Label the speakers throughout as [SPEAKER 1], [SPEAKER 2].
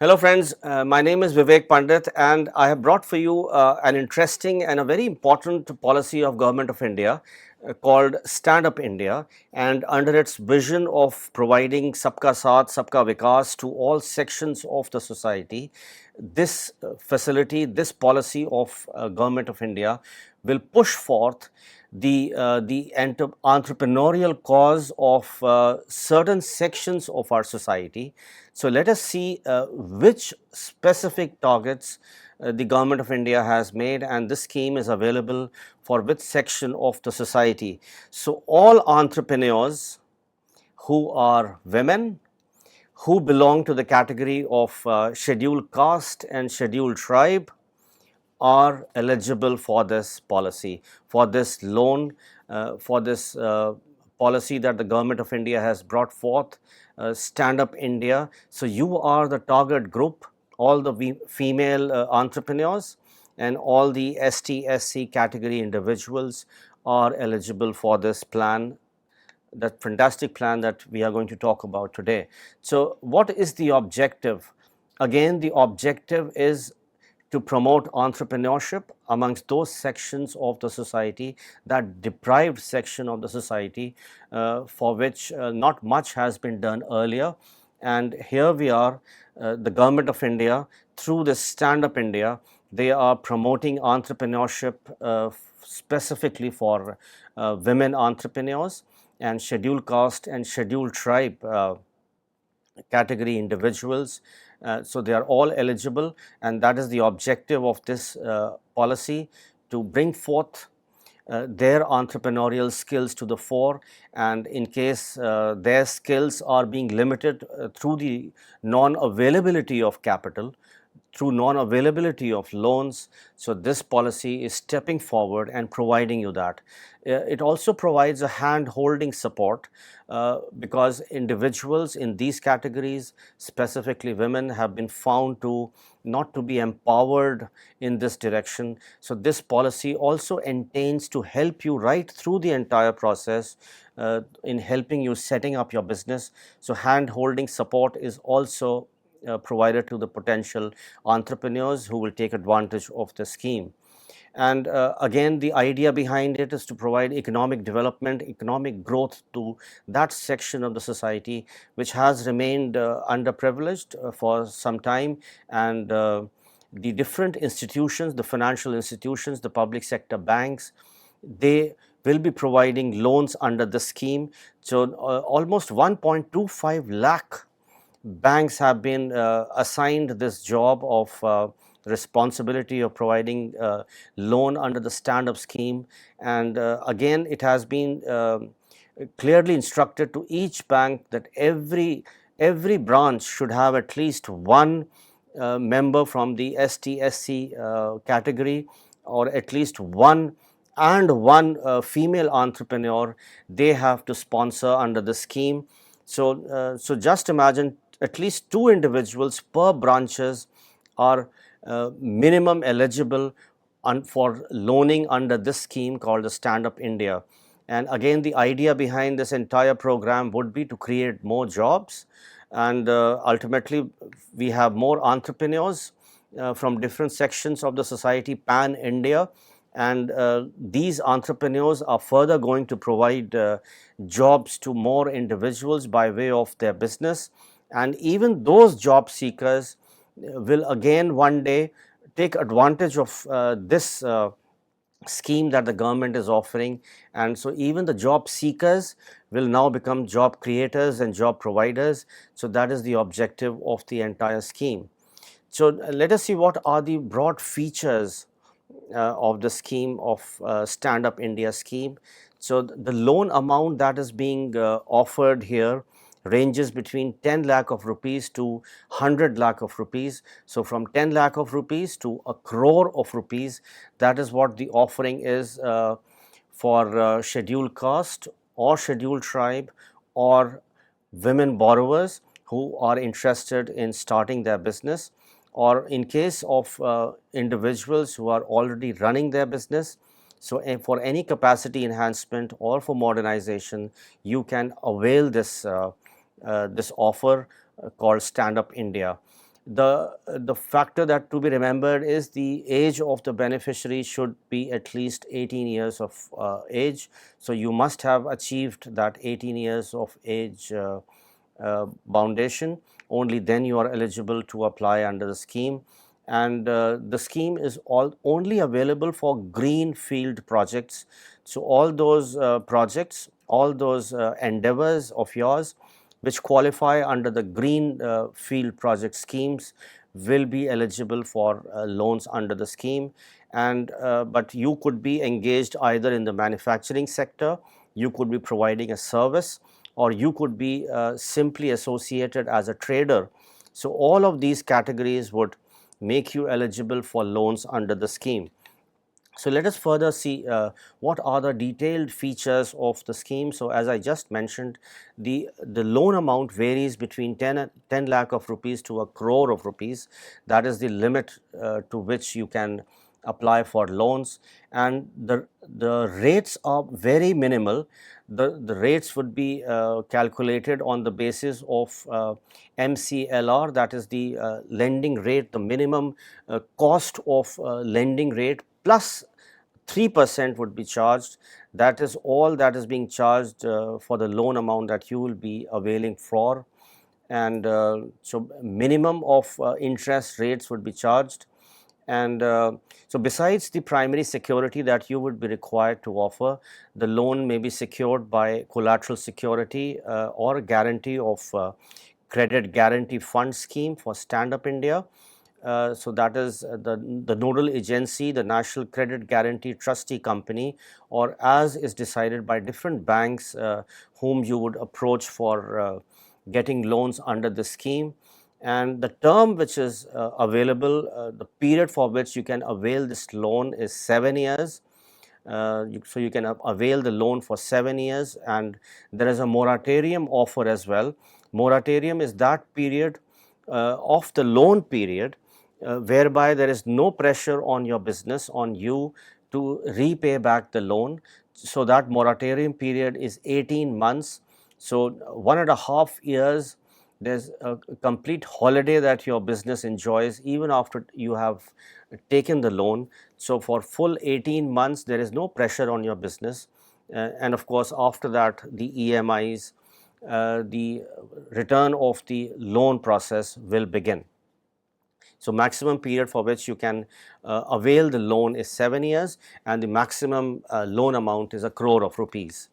[SPEAKER 1] Hello friends, my name is Vivek Pandit and I have brought for you an interesting and a very important policy of Government of India called Standup India, and under its vision of providing Sabka Saath, Sabka Vikas to all sections of the society, this facility, this policy of Government of India will push forth the entrepreneurial cause of certain sections of our society. So let us see which specific targets the Government of India has made, and this scheme is available for which section of the society. So all entrepreneurs who are women, who belong to the category of scheduled caste and scheduled tribe, are eligible for this policy, for this loan, for this policy that the Government of India has brought forth, Stand Up India. So you are the target group, all the female entrepreneurs and all the ST, SC category individuals are eligible for this plan, that fantastic plan that we are going to talk about today. So what is the objective? Again, the objective is to promote entrepreneurship amongst those sections of the society, that deprived section of the society for which not much has been done earlier. And here we are, the Government of India, through this Stand Up India, they are promoting entrepreneurship specifically for women entrepreneurs and scheduled caste and scheduled tribe category individuals. So they are all eligible, and that is the objective of this policy, to bring forth their entrepreneurial skills to the fore, and in case their skills are being limited through the non-availability of capital, through non-availability of loans. So this policy is stepping forward and providing you that. It also provides a hand-holding support because individuals in these categories, specifically women, have been found to not to be empowered in this direction. So this policy also intends to help you right through the entire process in helping you setting up your business. So hand-holding support is also provided to the potential entrepreneurs who will take advantage of the scheme. And again, the idea behind it is to provide economic development, economic growth to that section of the society which has remained underprivileged for some time. And the different institutions, the financial institutions, the public sector banks, they will be providing loans under the scheme. So almost 1.25 lakh banks have been assigned this job of responsibility of providing loan under the stand-up scheme. And again, it has been clearly instructed to each bank that every branch should have at least one member from the ST/SC category, or at least one female entrepreneur they have to sponsor under the scheme. So just imagine, at least two individuals per branches are minimum eligible for loaning under this scheme called the Stand Up India. And again, the idea behind this entire program would be to create more jobs, and ultimately we have more entrepreneurs from different sections of the society pan India, and these entrepreneurs are further going to provide jobs to more individuals by way of their business. And even those job seekers will again one day take advantage of this scheme that the government is offering. And so even the job seekers will now become job creators and job providers. So that is the objective of the entire scheme. So let us see what are the broad features of the scheme of Stand Up India scheme. So the loan amount that is being offered here ranges between 10 lakh of rupees to 100 lakh of rupees. So from 10 lakh of rupees to a crore of rupees, that is what the offering is for scheduled caste or scheduled tribe or women borrowers who are interested in starting their business, or in case of individuals who are already running their business. So for any capacity enhancement or for modernization, you can avail this this offer called Stand Up India. The factor that to be remembered is the age of the beneficiary should be at least 18 years of age. So you must have achieved that 18 years of age foundation. Only then you are eligible to apply under the scheme. And the scheme is only available for green field projects. So all those projects, all those endeavors of yours which qualify under the green field project schemes will be eligible for loans under the scheme. And but you could be engaged either in the manufacturing sector, you could be providing a service, or you could be simply associated as a trader. So all of these categories would make you eligible for loans under the scheme. So let us further see what are the detailed features of the scheme. So as I just mentioned, the loan amount varies between 10 lakh of rupees to a crore of rupees. That is the limit to which you can apply for loans, and the rates are very minimal. The rates would be calculated on the basis of MCLR, that is the lending rate, the minimum cost of lending rate, plus 3% would be charged. That is all that is being charged for the loan amount that you will be availing for. And so minimum of interest rates would be charged. And so besides the primary security that you would be required to offer, the loan may be secured by collateral security or a guarantee of credit guarantee fund scheme for Stand-up India. So that is the nodal agency, the National Credit Guarantee Trustee Company, or as is decided by different banks whom you would approach for getting loans under the scheme. And the term which is available, the period for which you can avail this loan is 7 years. So you can avail the loan for 7 years, and there is a moratorium offer as well. Moratorium is that period of the loan period whereby there is no pressure on your business, on you to repay back the loan. So that moratorium period is 18 months. So 1.5 years, there's a complete holiday that your business enjoys even after you have taken the loan. So for full 18 months, there is no pressure on your business. And of course, after that, the EMIs, the return of the loan process will begin. So maximum period for which you can avail the loan is 7 years, and the maximum loan amount is a crore of rupees.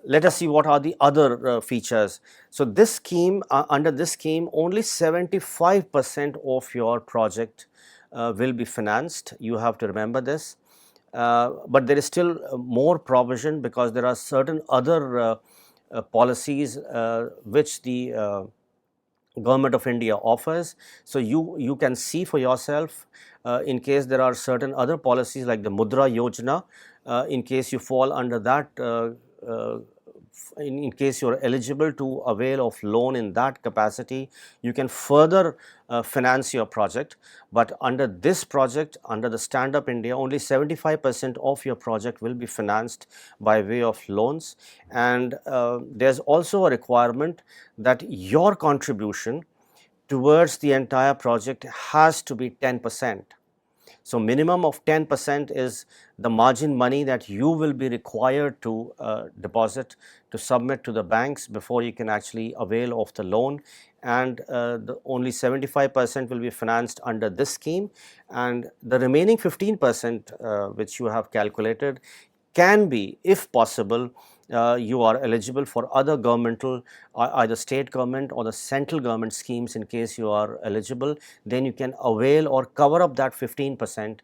[SPEAKER 1] Let us see what are the other features. So this scheme, under this scheme, only 75% of your project will be financed. You have to remember this. But there is still more provision, because there are certain other policies which the Government of India offers. So you can see for yourself in case there are certain other policies like the Mudra Yojana. In case you fall under that, in case you are eligible to avail of loan in that capacity, you can further finance your project. But under this project, under the Stand-up India, only 75% of your project will be financed by way of loans. And there's also a requirement that your contribution towards the entire project has to be 10%. So minimum of 10% is the margin money that you will be required to deposit, to submit to the banks before you can actually avail of the loan. And only 75% will be financed under this scheme, and the remaining 15% which you have calculated can be, if possible, you are eligible for other governmental, either state government or the central government schemes. In case you are eligible, then you can avail or cover up that 15%.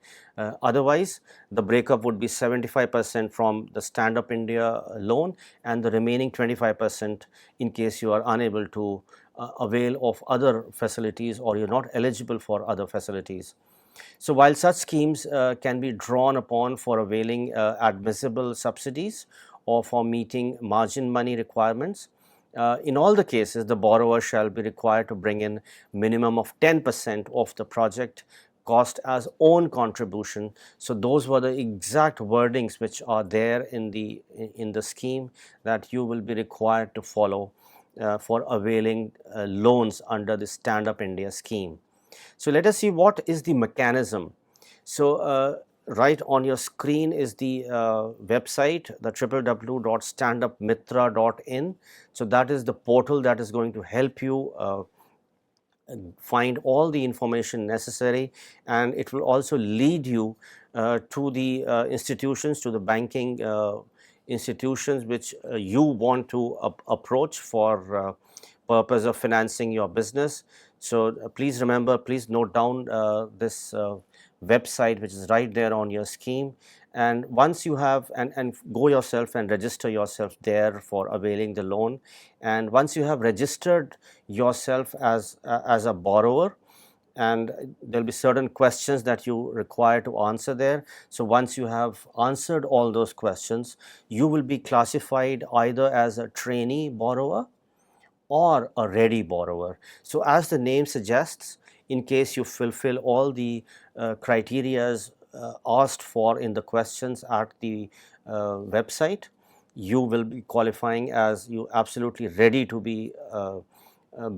[SPEAKER 1] Otherwise, the breakup would be 75% from the Stand-up India loan, and the remaining 25% in case you are unable to avail of other facilities, or you're not eligible for other facilities. So while such schemes can be drawn upon for availing admissible subsidies or for meeting margin money requirements, in all the cases the borrower shall be required to bring in minimum of 10% of the project cost as own contribution. So those were the exact wordings which are there in the scheme that you will be required to follow for availing loans under the Stand-up India scheme. So let us see what is the mechanism. So right on your screen is the website, the www.standupmitra.in. So that is the portal that is going to help you find all the information necessary, and it will also lead you to the institutions, to the banking institutions which you want to approach for purpose of financing your business. So please remember, please note down this website which is right there on your scheme, and once you have and go yourself and register yourself there for availing the loan. And once you have registered yourself as a borrower, and there'll be certain questions that you require to answer there. So once you have answered all those questions, you will be classified either as a trainee borrower or a ready borrower. So as the name suggests, in case you fulfill all the criterias asked for in the questions at the website, you will be qualifying as you absolutely ready to be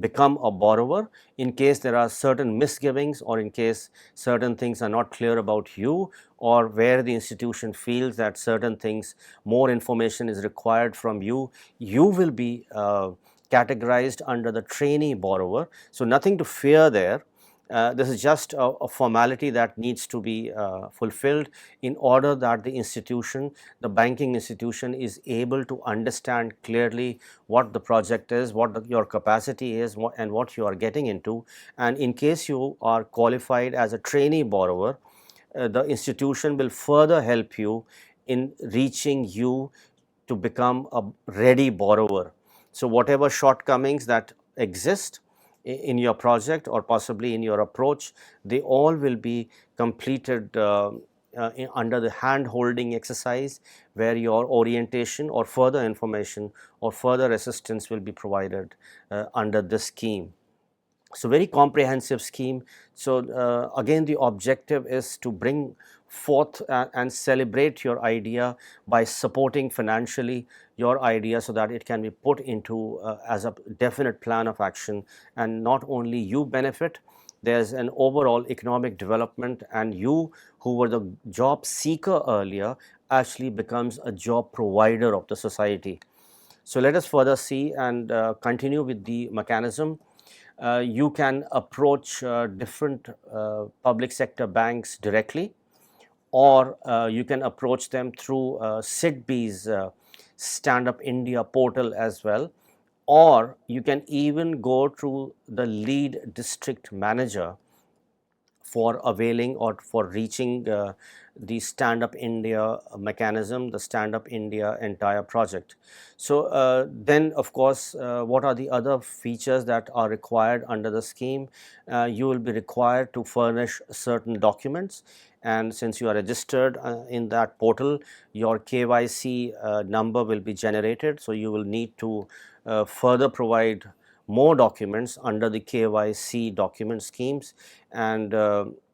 [SPEAKER 1] become a borrower. In case there are certain misgivings, or in case certain things are not clear about you, or where the institution feels that certain things, more information is required from you, you will be categorized under the trainee borrower. So nothing to fear there. This is just a formality that needs to be fulfilled in order that the institution, the banking institution, is able to understand clearly what the project is, what your capacity is, and what you are getting into. And in case you are qualified as a trainee borrower, the institution will further help you in reaching you to become a ready borrower. So whatever shortcomings that exist in your project or possibly in your approach, they all will be completed under the hand holding exercise, where your orientation or further information or further assistance will be provided under this scheme. So very comprehensive scheme. So again, the objective is to bring forth and celebrate your idea by supporting financially your idea, so that it can be put into as a definite plan of action, and not only you benefit, there's an overall economic development, and you, who were the job seeker earlier, actually becomes a job provider of the society. So let us further see and continue with the mechanism. You can approach different public sector banks directly, or you can approach them through SIDBI's Stand-up India portal as well, or you can even go to the lead district manager for availing or for reaching the Stand-up India mechanism, the Stand-up India entire project. So then, of course, what are the other features that are required under the scheme? You will be required to furnish certain documents, and since you are registered in that portal, your KYC number will be generated. So you will need to further provide more documents under the KYC document schemes, and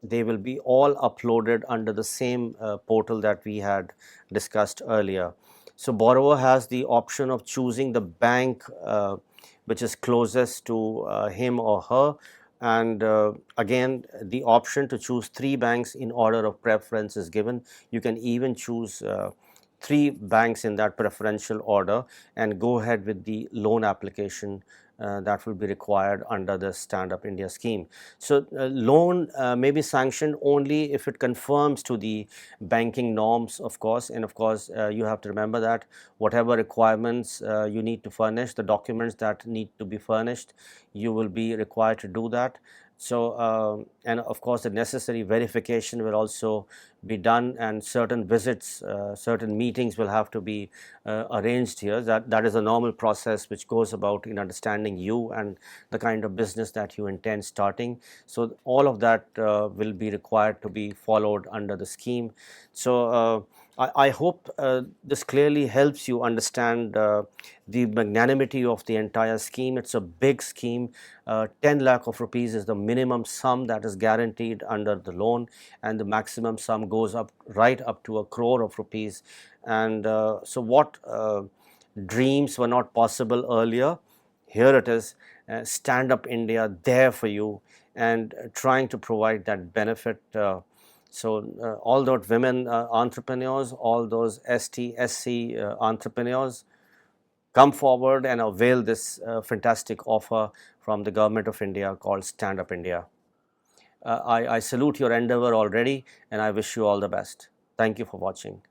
[SPEAKER 1] they will be all uploaded under the same portal that we had discussed earlier. So borrower has the option of choosing the bank which is closest to him or her, and again, the option to choose 3 banks in order of preference is given. You can even choose 3 banks in that preferential order and go ahead with the loan application that will be required under the Stand-up India scheme. So loan may be sanctioned only if it conforms to the banking norms, of course, and of course you have to remember that whatever requirements you need to furnish, the documents that need to be furnished, you will be required to do that. So and of course the necessary verification will also be done, and certain visits, certain meetings will have to be arranged here. That is a normal process which goes about in understanding you and the kind of business that you intend starting. So all of that will be required to be followed under the scheme. So I hope this clearly helps you understand the magnanimity of the entire scheme. It's a big scheme. 10 lakh of rupees is the minimum sum that is guaranteed under the loan, and the maximum sum goes up right up to 1 crore of rupees. And so what dreams were not possible earlier, here it is, Stand Up India there for you, and trying to provide that benefit. All those women entrepreneurs, all those ST, SC entrepreneurs, come forward and avail this fantastic offer from the Government of India called Stand Up India. I salute your endeavor already, and I wish you all the best. Thank you for watching.